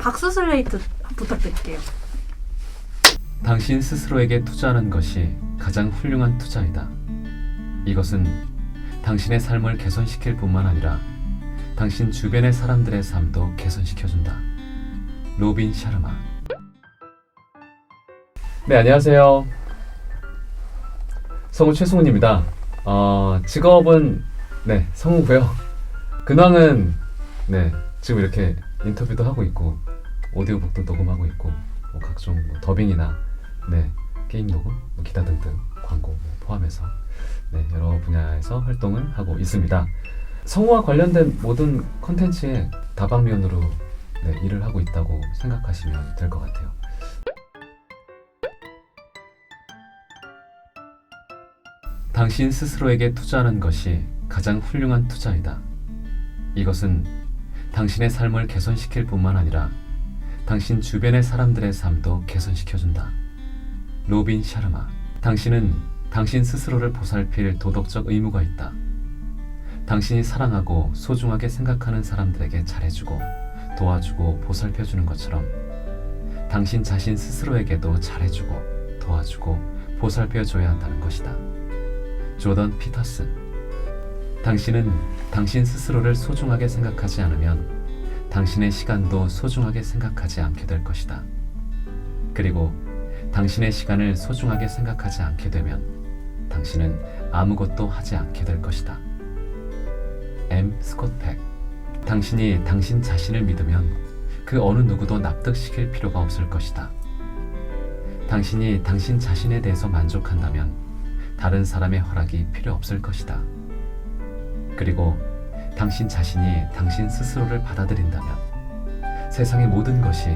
박수 슬레이트 부탁드릴게요. 당신 스스로에게 투자하는 것이 가장 훌륭한 투자이다. 이것은 당신의 삶을 개선시킬 뿐만 아니라 당신 주변의 사람들의 삶도 개선시켜준다. 로빈 샤르마. 네, 안녕하세요. 성우 최승훈입니다. 직업은 성우고요. 근황은 지금 이렇게 인터뷰도 하고 있고 오디오북도 녹음하고 있고 각종 더빙이나 게임 녹음, 기타 등등 광고 포함해서 여러 분야에서 활동을 하고 있습니다. 성우와 관련된 모든 컨텐츠에 다방면으로 일을 하고 있다고 생각하시면 될 것 같아요. 당신 스스로에게 투자하는 것이 가장 훌륭한 투자이다. 이것은 당신의 삶을 개선시킬 뿐만 아니라 당신 주변의 사람들의 삶도 개선시켜준다. 로빈 샤르마. 당신은 당신 스스로를 보살필 도덕적 의무가 있다. 당신이 사랑하고 소중하게 생각하는 사람들에게 잘해주고 도와주고 보살펴주는 것처럼 당신 자신 스스로에게도 잘해주고 도와주고 보살펴줘야 한다는 것이다. 조던 피터슨. 당신은 당신 스스로를 소중하게 생각하지 않으면 당신의 시간도 소중하게 생각하지 않게 될 것이다. 그리고 당신의 시간을 소중하게 생각하지 않게 되면 당신은 아무것도 하지 않게 될 것이다. M. 스콧 팩. 당신이 당신 자신을 믿으면 그 어느 누구도 납득시킬 필요가 없을 것이다. 당신이 당신 자신에 대해서 만족한다면 다른 사람의 허락이 필요 없을 것이다. 그리고 당신 자신이 당신 스스로를 받아들인다면 세상의 모든 것이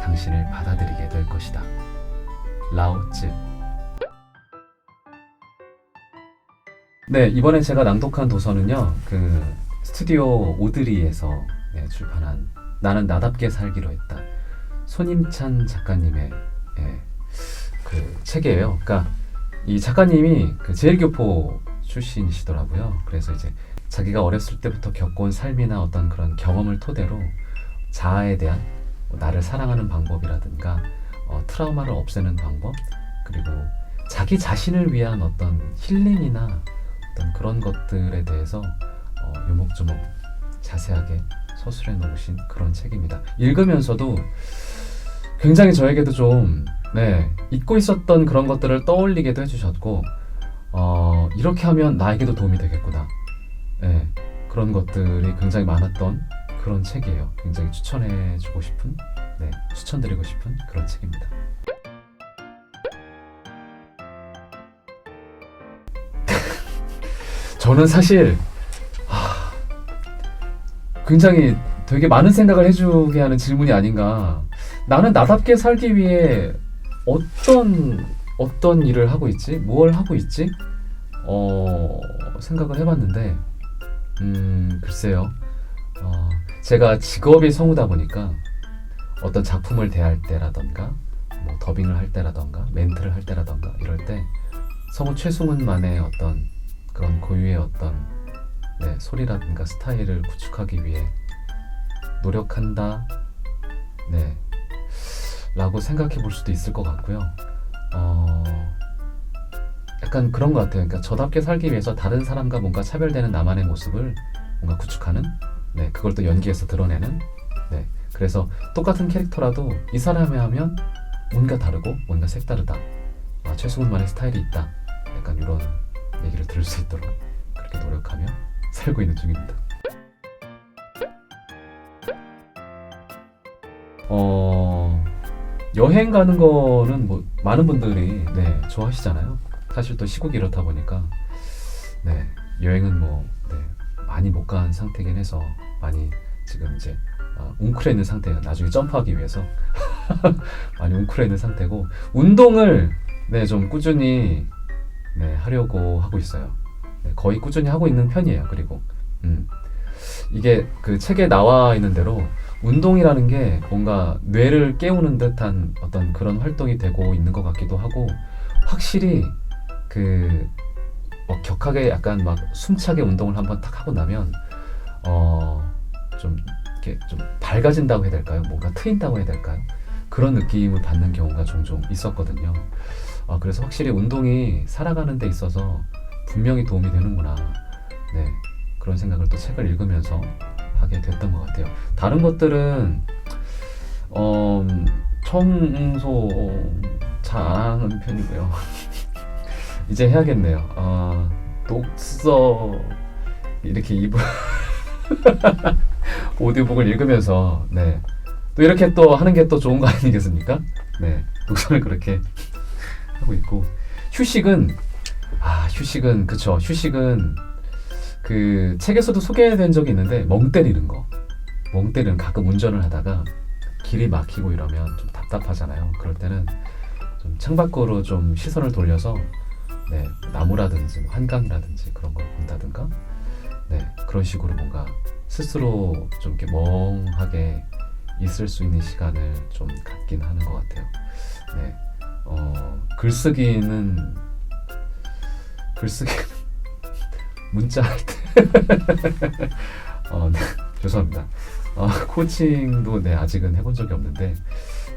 당신을 받아들이게 될 것이다. 라오즈. 이번에 제가 낭독한 도서는요, 스튜디오 오드리에서 출판한 나는 나답게 살기로 했다. 손임찬 작가님의 책이에요. 그러니까 이 작가님이 제일교포 출신이시더라고요. 그래서 이제 자기가 어렸을 때부터 겪어온 삶이나 어떤 그런 경험을 토대로 자아에 대한 나를 사랑하는 방법이라든가 트라우마를 없애는 방법, 그리고 자기 자신을 위한 어떤 힐링이나 어떤 그런 것들에 대해서 요목조목 자세하게 서술해 놓으신 그런 책입니다. 읽으면서도 굉장히 저에게도 좀 잊고 있었던 그런 것들을 떠올리게도 해주셨고 이렇게 하면 나에게도 도움이 되겠구나, 그런 것들이 굉장히 많았던 그런 책이에요. 굉장히 추천해주고 싶은, 추천드리고 싶은 그런 책입니다. 저는 사실 굉장히 되게 많은 생각을 해주게 하는 질문이 아닌가. 나는 나답게 살기 위해 어떤 일을 하고 있지? 뭘 하고 있지? 생각을 해봤는데 글쎄요. 제가 직업이 성우다 보니까 어떤 작품을 대할 때라던가 더빙을 할 때라던가 멘트를 할 때라던가 이럴 때 성우 최승훈만의 어떤 그런 고유의 어떤 소리라든가 스타일을 구축하기 위해 노력한다 라고 생각해 볼 수도 있을 것 같고요. 약간 그런 것 같아요. 그러니까 저답게 살기 위해서 다른 사람과 뭔가 차별되는 나만의 모습을 뭔가 구축하는, 그걸 또 연기에서 드러내는, 그래서 똑같은 캐릭터라도 이 사람이 하면 뭔가 다르고 뭔가 색다르다, 최승훈만의 스타일이 있다, 약간 이런 얘기를 들을 수 있도록 그렇게 노력하며 살고 있는 중입니다. 여행 가는 거는 많은 분들이 좋아하시잖아요. 사실 또 시국이 이렇다 보니까 여행은 많이 못 간 상태긴 해서 많이 지금 이제 웅크려 있는 상태예요. 나중에 점프하기 위해서 많이 웅크려 있는 상태고, 운동을 좀 꾸준히 하려고 하고 있어요. 거의 꾸준히 하고 있는 편이에요. 그리고 이게 그 책에 나와 있는 대로 운동이라는 게 뭔가 뇌를 깨우는 듯한 어떤 그런 활동이 되고 있는 것 같기도 하고, 확실히 격하게 약간 막 숨차게 운동을 한번 딱 하고 나면 좀 이렇게 좀 밝아진다고 해야 될까요? 뭔가 트인다고 해야 될까요? 그런 느낌을 받는 경우가 종종 있었거든요. 그래서 확실히 운동이 살아가는 데 있어서 분명히 도움이 되는구나. 네, 그런 생각을 또 책을 읽으면서 하게 됐던 것 같아요. 다른 것들은 청소 잘 안 하는 편이고요. 이제 해야겠네요. 독서 이렇게 오디오북을 읽으면서 네, 또 이렇게 또 하는 게 또 좋은 거 아니겠습니까? 네, 독서를 그렇게 하고 있고 휴식은 그쵸. 휴식은 그 책에서도 소개된 적이 있는데 멍 때리는 가끔 운전을 하다가 길이 막히고 이러면 좀 답답하잖아요. 그럴 때는 좀 창밖으로 좀 시선을 돌려서 네, 나무라든지 뭐 한강이라든지 그런 걸 본다든가 네, 그런 식으로 뭔가 스스로 좀 이렇게 멍하게 있을 수 있는 시간을 좀 갖긴 하는 것 같아요. 네, 글쓰기는 문자 할 때 네, 죄송합니다. 코칭도 네, 아직은 해본 적이 없는데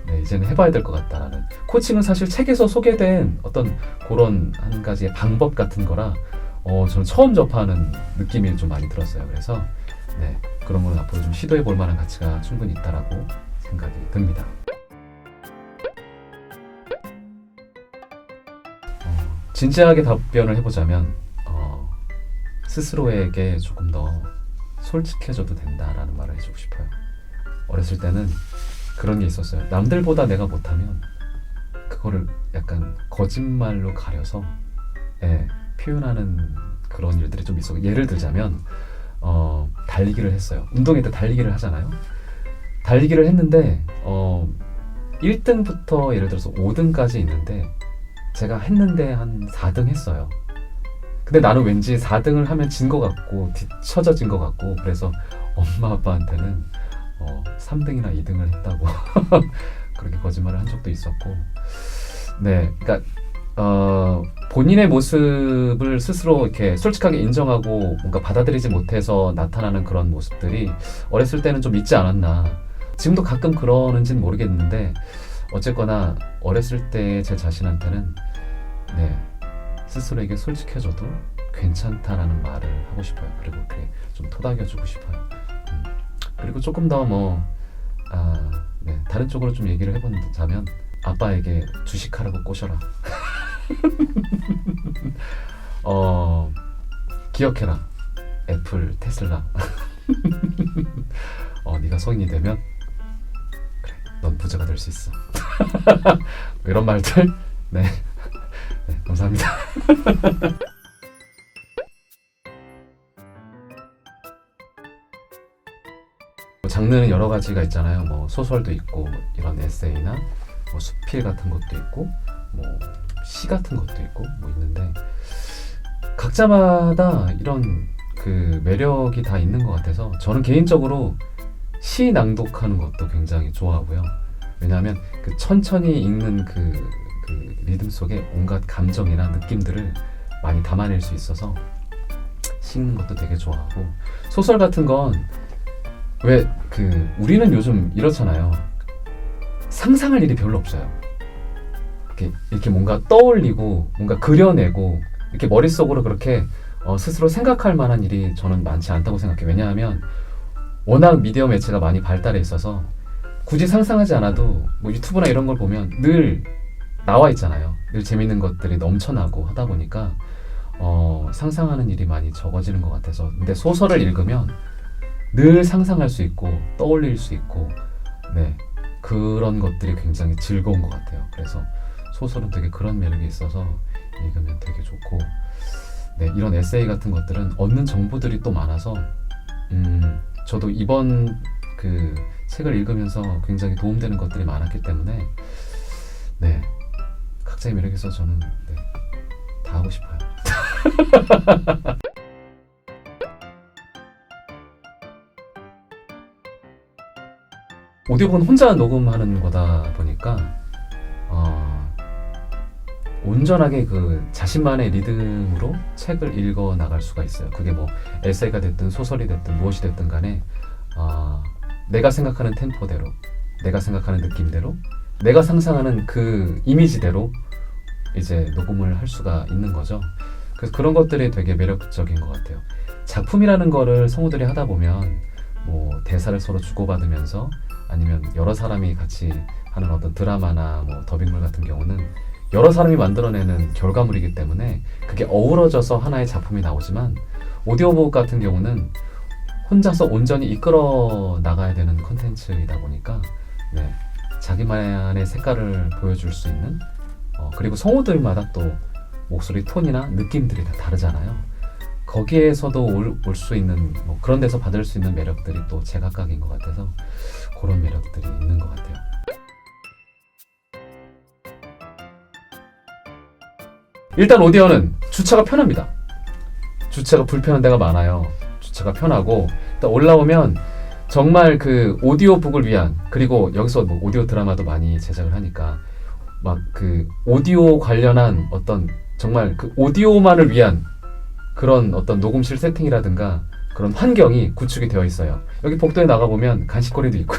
네, 이제는 해봐야 될 것 같다라는. 코칭은 사실 책에서 소개된 어떤 그런 한 가지의 방법 같은 거라 저는 처음 접하는 느낌이 좀 많이 들었어요. 그래서 네, 그런 건 앞으로 좀 시도해 볼 만한 가치가 충분히 있다라고 생각이 듭니다. 진지하게 답변을 해보자면 스스로에게 조금 더 솔직해져도 된다라는 말을 해주고 싶어요. 어렸을 때는 그런 게 있었어요. 남들보다 내가 못하면 그거를 약간 거짓말로 가려서 표현하는 그런 일들이 좀 있었고, 예를 들자면 달리기를 했어요. 운동회 때 달리기를 하잖아요. 달리기를 했는데 1등부터 예를 들어서 5등까지 있는데 제가 했는데 한 4등 했어요. 근데 나는 왠지 4등을 하면 진 것 같고 뒤처져진 것 같고, 그래서 엄마 아빠한테는 3등이나 2등을 했다고 그렇게 거짓말을 한 적도 있었고, 네, 그러니까 본인의 모습을 스스로 이렇게 솔직하게 인정하고 뭔가 받아들이지 못해서 나타나는 그런 모습들이 어렸을 때는 좀 있지 않았나. 지금도 가끔 그러는지는 모르겠는데 어쨌거나 어렸을 때 제 자신한테는 네, 스스로에게 솔직해져도 괜찮다라는 말을 하고 싶어요. 그리고 그게 좀 토닥여주고 싶어요. 그리고 조금 더 네, 다른 쪽으로 좀 얘기를 해보자면 아빠에게 주식하라고 꼬셔라. 기억해라. 애플, 테슬라. 네가 성인이 되면 그래, 넌 부자가 될 수 있어. 이런 말들. 네, 네, 감사합니다. 장르는 여러 가지가 있잖아요. 뭐 소설도 있고, 이런 에세이나 뭐 수필 같은 것도 있고, 뭐 시 같은 것도 있고, 뭐 있는데 각자마다 이런 그 매력이 다 있는 것 같아서 저는 개인적으로 시 낭독하는 것도 굉장히 좋아하고요. 왜냐하면 그 천천히 읽는 그 리듬 속에 온갖 감정이나 느낌들을 많이 담아낼 수 있어서 시 읽는 것도 되게 좋아하고, 소설 같은 건 왜 우리는 요즘 이렇잖아요. 상상할 일이 별로 없어요. 이렇게 뭔가 떠올리고 뭔가 그려내고 이렇게 머릿속으로 그렇게 스스로 생각할 만한 일이 저는 많지 않다고 생각해요. 왜냐하면 워낙 미디어 매체가 많이 발달해 있어서 굳이 상상하지 않아도 뭐 유튜브나 이런 걸 보면 늘 나와 있잖아요. 늘 재밌는 것들이 넘쳐나고 하다 보니까 상상하는 일이 많이 적어지는 것 같아서. 근데 소설을 읽으면 늘 상상할 수 있고 떠올릴 수 있고, 네, 그런 것들이 굉장히 즐거운 것 같아요. 그래서 소설은 되게 그런 매력이 있어서 읽으면 되게 좋고, 네, 이런 에세이 같은 것들은 얻는 정보들이 또 많아서 저도 이번 그 책을 읽으면서 굉장히 도움되는 것들이 많았기 때문에 네, 각자의 매력에서 저는 네, 다 하고 싶어요. 오디오북은 혼자 녹음하는 거다 보니까 온전하게 그 자신만의 리듬으로 책을 읽어 나갈 수가 있어요. 그게 뭐 에세이가 됐든 소설이 됐든 무엇이 됐든 간에 내가 생각하는 템포대로, 내가 생각하는 느낌대로, 내가 상상하는 그 이미지대로 이제 녹음을 할 수가 있는 거죠. 그래서 그런 것들이 되게 매력적인 것 같아요. 작품이라는 거를 성우들이 하다 보면 뭐 대사를 서로 주고받으면서 아니면 여러 사람이 같이 하는 어떤 드라마나 뭐 더빙물 같은 경우는 여러 사람이 만들어내는 결과물이기 때문에 그게 어우러져서 하나의 작품이 나오지만 오디오북 같은 경우는 혼자서 온전히 이끌어 나가야 되는 콘텐츠이다 보니까 네, 자기만의 색깔을 보여줄 수 있는 그리고 성우들마다 또 목소리 톤이나 느낌들이 다 다르잖아요. 거기에서도 올 수 있는 뭐 그런 데서 받을 수 있는 매력들이 또 제각각인 것 같아서 그런 매력들이 있는 것 같아요. 일단 오디오는 주차가 편합니다. 주차가 불편한 데가 많아요. 주차가 편하고 일단 올라오면 정말 그 오디오북을 위한 그리고 여기서 뭐 오디오 드라마도 많이 제작을 하니까 막 그 오디오 관련한 어떤 정말 그 오디오만을 위한 그런 어떤 녹음실 세팅이라든가 그런 환경이 구축이 되어 있어요. 여기 복도에 나가보면 간식거리도 있고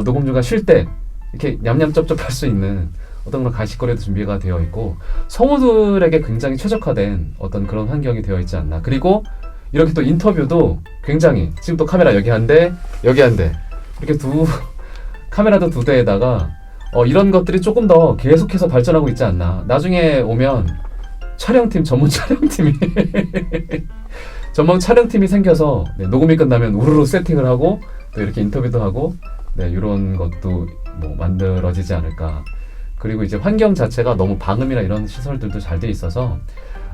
녹음 중간 쉴 때 이렇게 냠냠쩝쩝 할 수 있는 어떤 그런 간식거리도 준비가 되어 있고 성우들에게 굉장히 최적화된 어떤 그런 환경이 되어 있지 않나. 그리고 이렇게 또 인터뷰도 굉장히 지금 또 카메라 여기 한 대, 여기 한 대 이렇게 카메라도 두 대에다가 이런 것들이 조금 더 계속해서 발전하고 있지 않나. 나중에 오면 촬영팀, 전문 촬영팀이 전문 촬영팀이 생겨서 네, 녹음이 끝나면 우르르 세팅을 하고 또 이렇게 인터뷰도 하고 네, 이런 것도 뭐 만들어지지 않을까. 그리고 이제 환경 자체가 너무 방음이나 이런 시설들도 잘 돼 있어서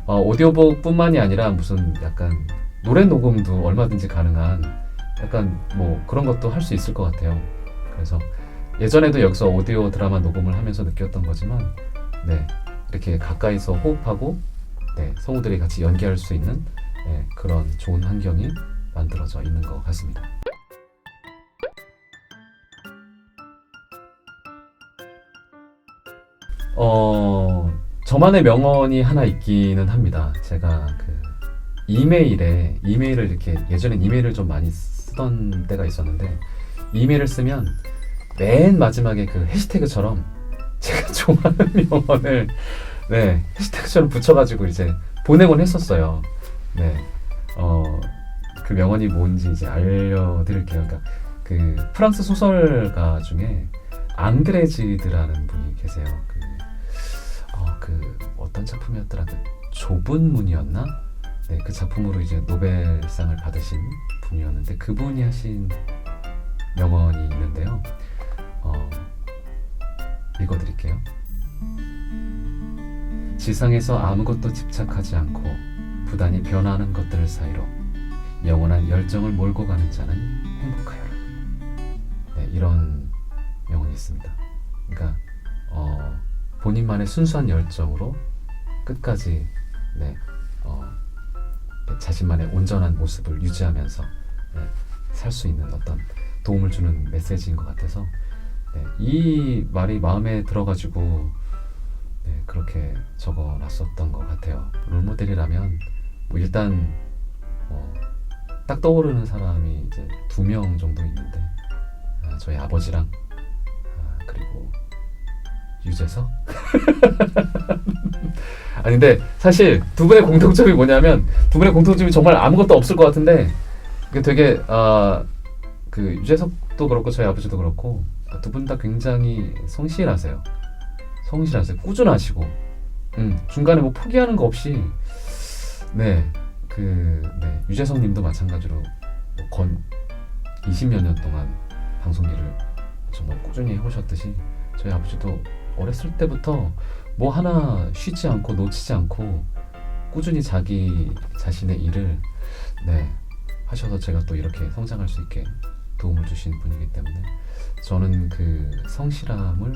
오디오북뿐만이 아니라 무슨 약간 노래 녹음도 얼마든지 가능한 약간 뭐 그런 것도 할 수 있을 것 같아요. 그래서 예전에도 여기서 오디오 드라마 녹음을 하면서 느꼈던 거지만 네, 이렇게 가까이서 호흡하고 네, 성우들이 같이 연기할 수 있는 네, 그런 좋은 환경이 만들어져 있는 것 같습니다. 저만의 명언이 하나 있기는 합니다. 제가 그 이메일을 이렇게 예전엔 이메일을 좀 많이 쓰던 때가 있었는데 이메일을 쓰면 맨 마지막에 그 해시태그처럼 제가 좋아하는 명언을 네, 해시태그처럼 붙여가지고 이제 보내곤 했었어요. 네, 그 명언이 뭔지 이제 알려드릴게요. 그러니까 그 프랑스 소설가 중에 앙드레지드라는 분이 계세요. 그 어떤 작품이었더라? 그 좁은 문이었나? 네, 그 작품으로 이제 노벨상을 받으신 분이었는데 그분이 하신 명언이 있는데요. 읽어드릴게요. 지상에서 아무것도 집착하지 않고 부단히 변화하는 것들 사이로 영원한 열정을 몰고 가는 자는 행복하여라. 네, 이런 명언이 있습니다. 그러니까 본인만의 순수한 열정으로 끝까지 네, 자신만의 온전한 모습을 유지하면서 네, 살 수 있는 어떤 도움을 주는 메시지인 것 같아서 네, 이 말이 마음에 들어가지고 네, 그렇게 적어놨었던 것 같아요. 롤모델이라면 뭐 일단 딱 떠오르는 사람이 이제 2명 정도 있는데 저희 아버지랑 그리고 유재석? 아니 근데 사실 두 분의 공통점이 뭐냐면 두 분의 공통점이 정말 아무것도 없을 것 같은데 이게 되게 그 유재석도 그렇고 저희 아버지도 그렇고 두 분 다 굉장히 성실하세요. 꾸준하시고 중간에 뭐 포기하는 거 없이 네, 유재석 님도 마찬가지로 건 20여 년 동안 방송일을 정말 꾸준히 해오셨듯이 저희 아버지도 어렸을 때부터 뭐 하나 쉬지 않고 놓치지 않고 꾸준히 자기 자신의 일을 네, 하셔서 제가 또 이렇게 성장할 수 있게 도움을 주신 분이기 때문에 저는 그 성실함을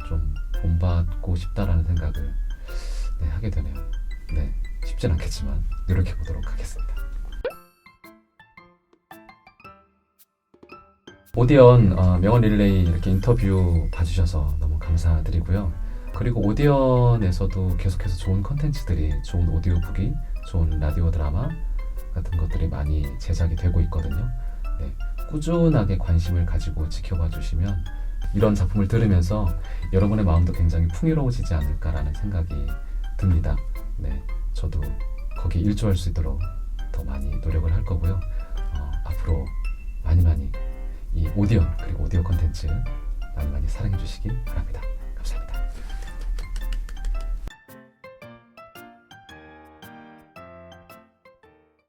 좀 본받고 싶다라는 생각을 네, 하게 되네요. 네, 쉽진 않겠지만 노력해 보도록 하겠습니다. 오디언 명언 릴레이 이렇게 인터뷰 봐주셔서 너무 감사드리고요. 그리고 오디언에서도 계속해서 좋은 컨텐츠들이, 좋은 오디오북이, 좋은 라디오 드라마 같은 것들이 많이 제작이 되고 있거든요. 네, 꾸준하게 관심을 가지고 지켜봐 주시면 이런 작품을 들으면서 여러분의 마음도 굉장히 풍요로워지지 않을까라는 생각이 듭니다. 네, 저도 거기에 일조할 수 있도록 더 많이 노력을 할 거고요. 앞으로 많이 이 오디언 그리고 오디오 컨텐츠 많이 사랑해 주시기 바랍니다.